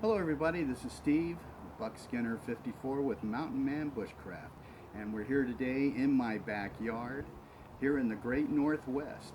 Hello everybody, this is Steve, Buckskinner 54 with Mountain Man Bushcraft, and we're here today in my backyard here in the great Northwest,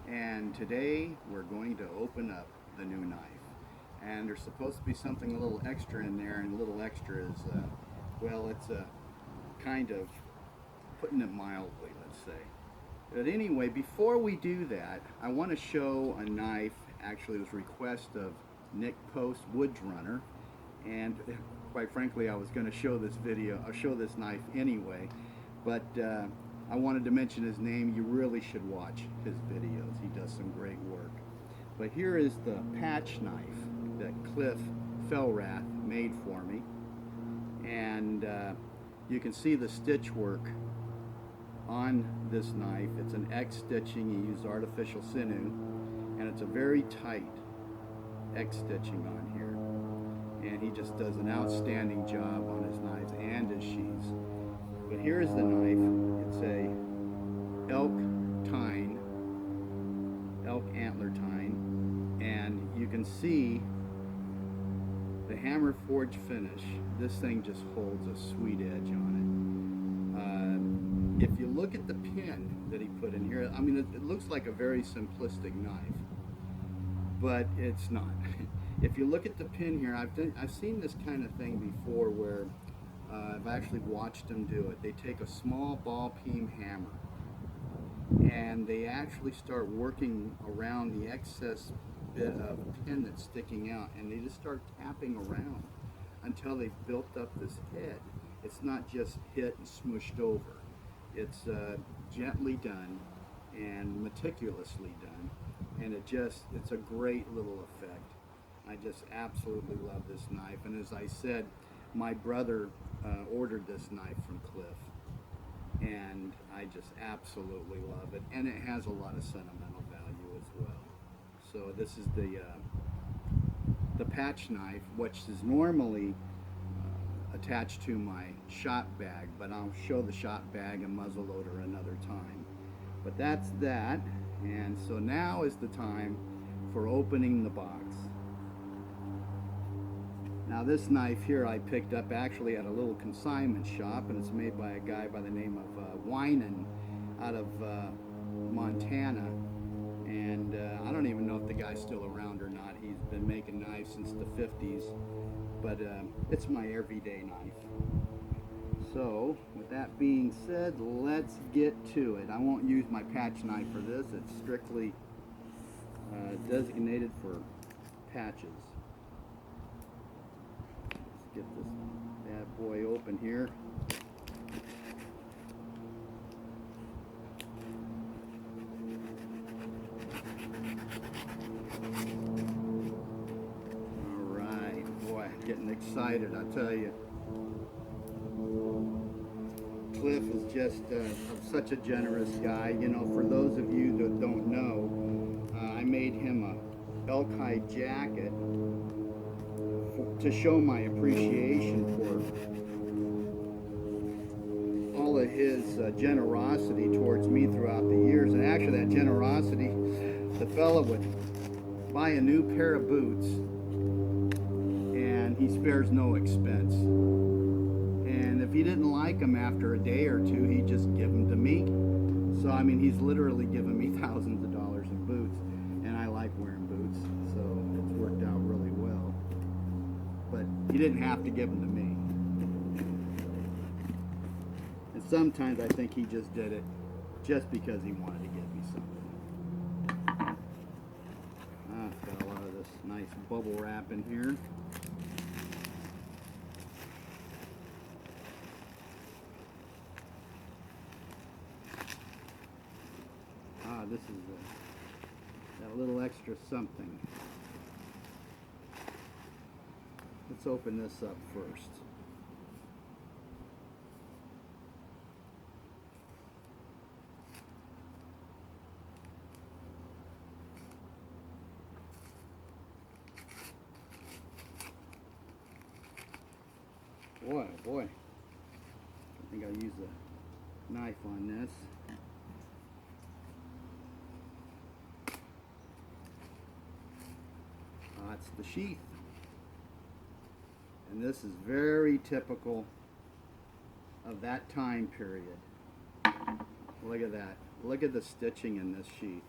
and today we're going to open up the new knife. And there's supposed to be something a little extra in there, and a little extra is, well, it's a kind of putting it mildly, let's say. But anyway, before we do that, I want to show a knife. Actually, it was a request of Nick Post Woods Runner, and quite frankly I was going to show this knife anyway, but I wanted to mention his name. You really should watch his videos. He does some great work. But here is the patch knife that Cliff Fellrath made for me, and you can see the stitch work on this knife. It's an X stitching. He used artificial sinew, and it's a very tight X stitching on here, and he just does an outstanding job on his knives and his sheaths. But here's the knife. It's a elk antler tine, and you can see the hammer forge finish. This thing just holds a sweet edge on it. If you look at the pin that he put in here, I mean, it looks like a very simplistic knife, but it's not. If you look at the pin here, I've seen this kind of thing before where I've actually watched them do it. They take a small ball peen hammer and they actually start working around the excess bit of pin that's sticking out, and they just start tapping around until they've built up this head. It's not just hit and smooshed over. It's gently done and meticulously done, and it's a great little effect. I just absolutely love this knife, and as I said, my brother ordered this knife from Cliff, and I just absolutely love it, and it has a lot of sentimental value as well. So this is the patch knife, which is normally attached to my shot bag, but I'll show the shot bag and muzzle loader another time. But that's that, and so now is the time for opening the box. Now this knife here I picked up actually at a little consignment shop, and it's made by a guy by the name of Winan out of Montana, and I don't even know if the guy's still around or not. He's been making knives since the 50s, but it's my everyday knife. So with that being said, let's get to it. I won't use my patch knife for this. It's strictly designated for patches. Let's get this bad boy open here. Alright, boy, getting excited, I tell you. Cliff is just such a generous guy. You know, for those of you that don't know, I made him a elk hide jacket to show my appreciation for all of his generosity towards me throughout the years. And actually that generosity, the fella would buy a new pair of boots and he spares no expense. And if he didn't like them after a day or two, he'd just give them to me. So I mean, he's literally given me thousands of dollars in boots, and I like wearing boots, so it's worked out really well. But he didn't have to give them to me. And sometimes I think he just did it just because he wanted to give me something. I've got a lot of this nice bubble wrap in here. This is that little extra something. Let's open this up first. Boy, oh boy. I think I'll use a knife on this. That's the sheath. And this is very typical of that time period. Look at that. Look at the stitching in this sheath.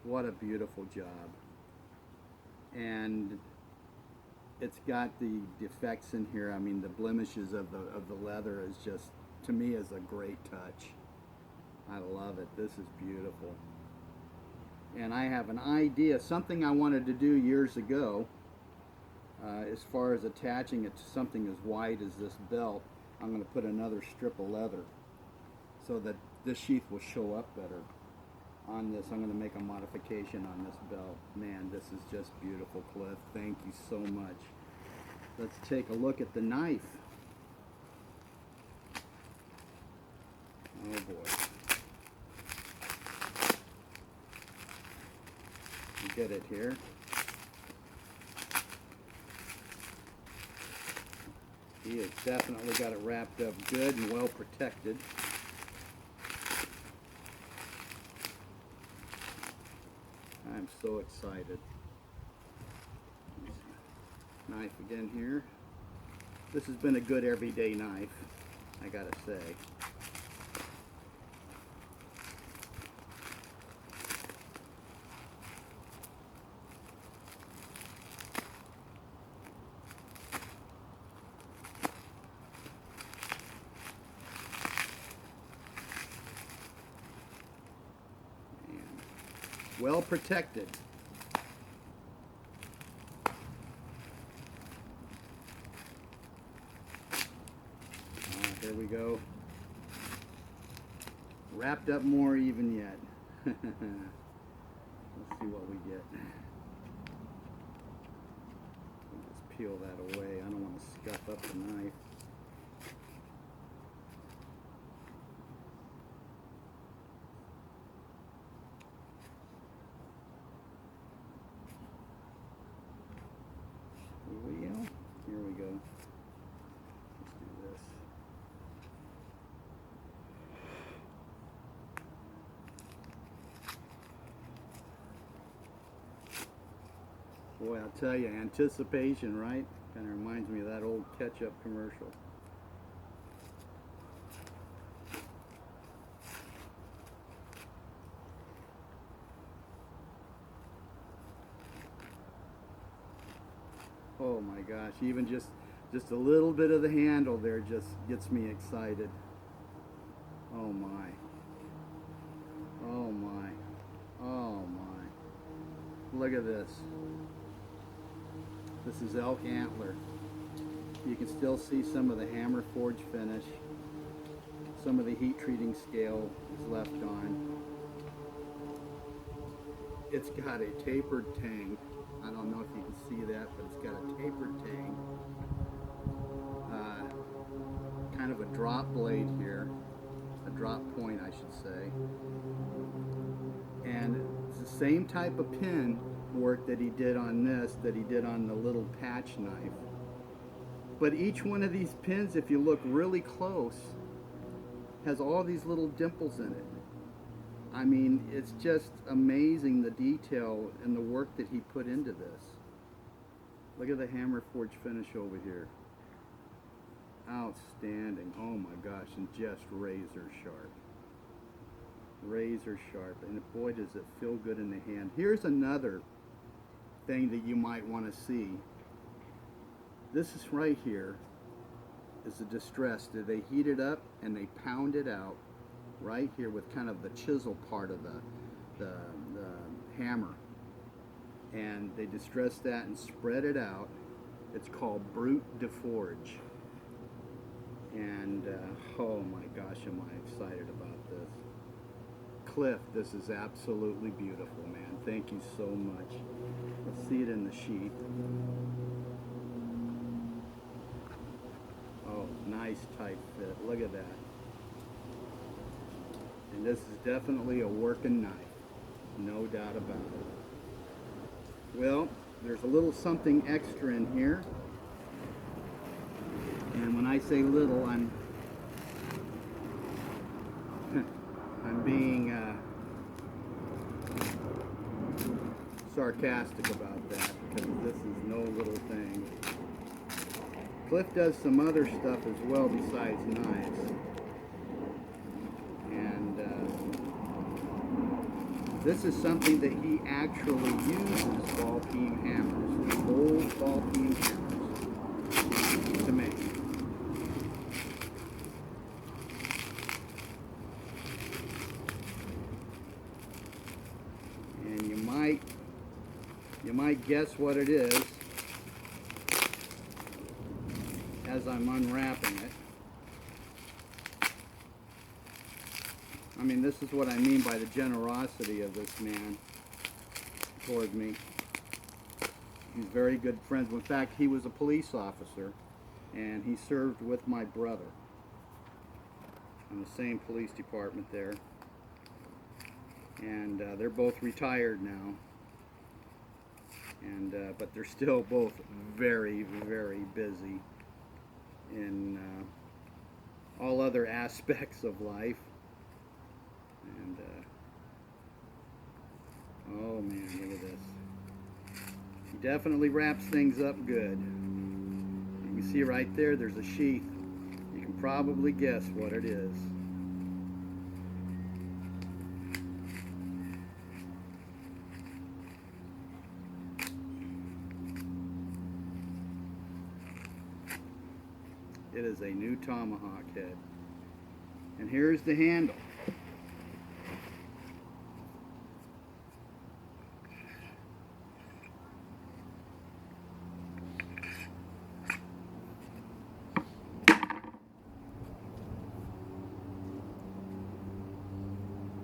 What a beautiful job. And it's got the defects in here. I mean, the blemishes of the leather is just, to me, is a great touch. I love it. This is beautiful. And I have an idea, something I wanted to do years ago, as far as attaching it to something as wide as this belt. I'm going to put another strip of leather so that this sheath will show up better on this. I'm going to make a modification on this belt. Man, this is just beautiful, Cliff. Thank you so much. Let's take a look at the knife. Oh boy. Get it here. He has definitely got it wrapped up good and well protected. I'm so excited. Knife again here. This has been a good everyday knife, I gotta say. Well protected. Here we go. Wrapped up more even yet. Let's see what we get. Just peel that away. I don't want to scuff up the knife. Here we go. Let's do this. Boy, I'll tell you, anticipation, right? Kind of reminds me of that old ketchup commercial. Oh my gosh, even just a little bit of the handle there just gets me excited. Oh my. Oh my. Oh my. Look at this. This is elk antler. You can still see some of the hammer forge finish. Some of the heat treating scale is left on. It's got a tapered tang. I don't know if you can see that, but it's got a tapered tang. Kind of a drop blade here. A drop point, I should say. And it's the same type of pin work that he did on this, that he did on the little patch knife. But each one of these pins, if you look really close, has all these little dimples in it. I mean, it's just amazing the detail and the work that he put into this. Look at the hammer forge finish over here. Outstanding. Oh my gosh, and just razor sharp. Razor sharp. And boy, does it feel good in the hand. Here's another thing that you might want to see. This is right here is a distress. They heat it up and they pound it out right here with kind of the chisel part of the hammer, and they distress that and spread it out. It's called brute de forge, and oh my gosh, am I excited about this. Cliff, this is absolutely beautiful, man. Thank you so much. Let's see it in the sheath. Oh, nice tight fit. Look at that. And this is definitely a working knife, no doubt about it. Well, there's a little something extra in here. And when I say little, I'm being sarcastic about that, because this is no little thing. Cliff does some other stuff as well besides knives. And this is something that he actually uses ball peen hammers, old ball peen hammers, to make. And you might guess what it is as I'm unwrapping it. I mean, this is what I mean by the generosity of this man toward me. He's very good friends. In fact, he was a police officer, and he served with my brother in the same police department there. And they're both retired now. And but they're still both very, very busy in all other aspects of life. And oh man, look at this. He definitely wraps things up good. You can see right there, there's a sheath. You can probably guess what it is. It is a new tomahawk head. And here's the handle.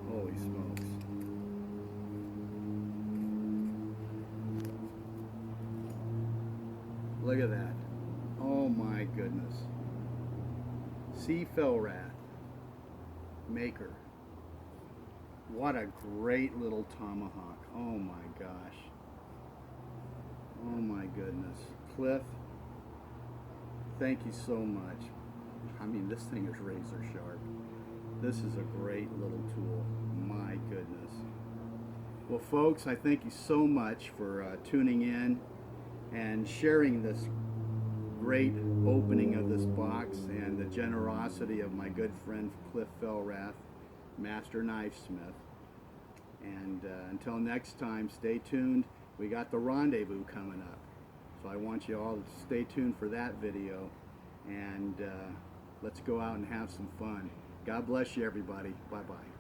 Holy smokes. Look at that. Oh my goodness. C. Felrath, maker. What a great little tomahawk. Oh my gosh. Oh my goodness. Cliff, thank you so much. I mean, this thing is razor sharp. This is a great little tool. My goodness. Well, folks, I thank you so much for tuning in and sharing this great opening of this box and the generosity of my good friend Cliff Felrath, Master Knifesmith. And until next time, stay tuned. We got the rendezvous coming up. So I want you all to stay tuned for that video. And let's go out and have some fun. God bless you, everybody. Bye-bye.